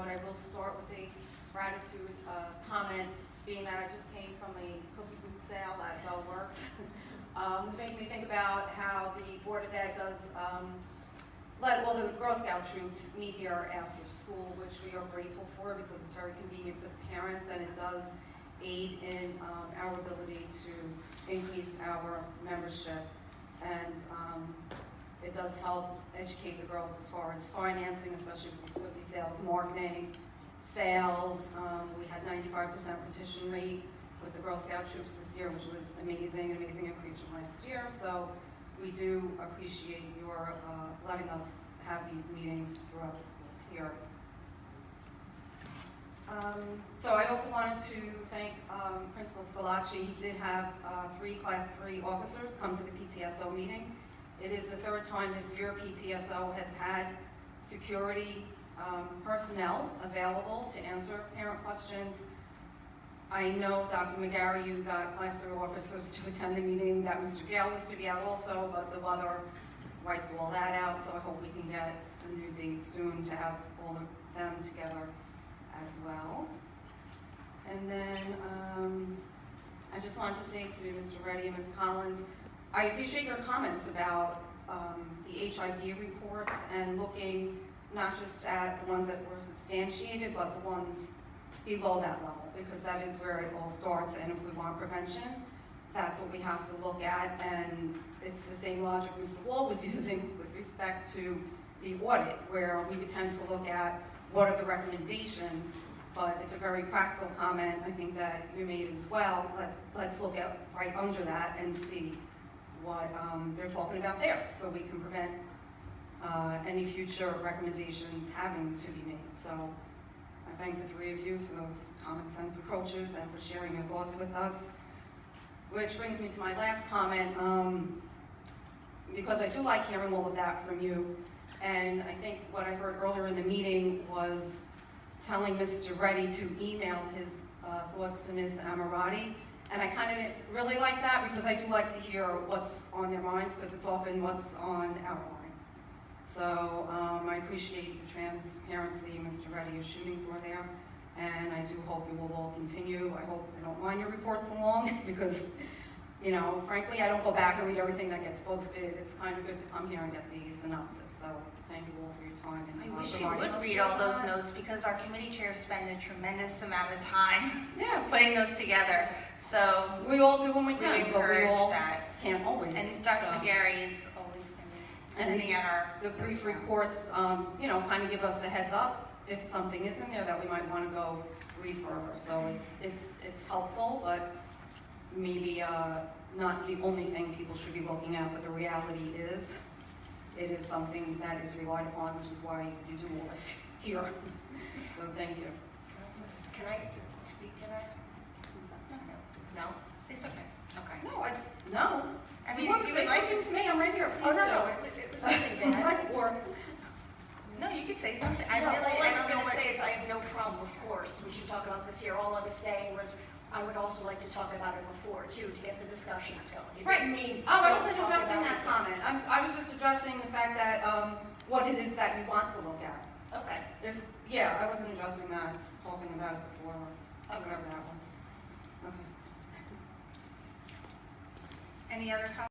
I will start with a gratitude comment, being that I just came from a cookie booth sale at Bell Works. This making me think about how the Board of Ed does let all the Girl Scout troops meet here after school, which we are grateful for because it's very convenient for the parents and it does aid in our ability to increase our membership. And it does help educate the girls as far as financing, especially with cookie sales, marketing, sales. We had 95% petition rate with the Girl Scout troops this year, which was amazing increase from last year. So we do appreciate your letting us have these meetings throughout the schools here. So I also wanted to thank Principal Spilacci. He did have 3 Class 3 officers come to the PTSO meeting. It is the 3rd time this year PTSO has had security personnel available to answer parent questions. I know, Dr. McGarry, you got Class 3 officers to attend the meeting, that Mr. Gale was to be out also, but the weather wiped all that out, so I hope we can get a new date soon to have all of them together as well. And then I just wanted to say to Mr. Reddy and Ms. Collins, I appreciate your comments about the HIV reports and looking not just at the ones that were substantiated, but the ones below that level, because that is where it all starts, and if we want prevention, that's what we have to look at, and it's the same logic Mr. Wall was using with respect to the audit, where we would tend to look at what are the recommendations, but it's a very practical comment, I think, that you made as well. Let's look at right under that and see what they're talking about there, so we can prevent any future recommendations having to be made. So I thank the 3 of you for those common sense approaches and for sharing your thoughts with us. Which brings me to my last comment, because I do like hearing all of that from you. And I think what I heard earlier in the meeting was telling Mr. Reddy to email his thoughts to Ms. Amorati. And I kind of didn't really like that because I do like to hear what's on their minds, because it's often what's on our minds. So I appreciate the transparency Mr. Reddy is shooting for there. And I do hope you will all continue. I hope you don't mind your reports along because, you know, frankly, I don't go back and read everything that gets posted. It's kind of good to come here and get the synopsis. So thank you all for your time. And I wish you would read all those notes because our committee chairs spend a tremendous amount of time putting those together. So we all do when we can, we encourage but we all that. Can't always. And Dr. McGarry is always sending out our the brief reports, you know, kind of give us a heads up if something is in there that we might want to go read further. So it's helpful, but maybe not the only thing people should be looking at, but the reality is it is something that is relied upon, which is why you do all this here. So thank you. Can I speak to that? No? It's okay. Okay. No. I mean, you if you would like to me, I'm right here. Oh, no, it was nothing bad. Or, no, you could say something. All I was going to say is I have no problem, of course. We should talk about this here. All I was saying was I would also like to talk about it before, too, to get the discussions going. You didn't mean I don't wasn't talk addressing about that it. comment. I was just addressing the fact that what it is that you want to look at. Okay. I wasn't addressing that, talking about it before, or whatever that was. Okay. Any other comments?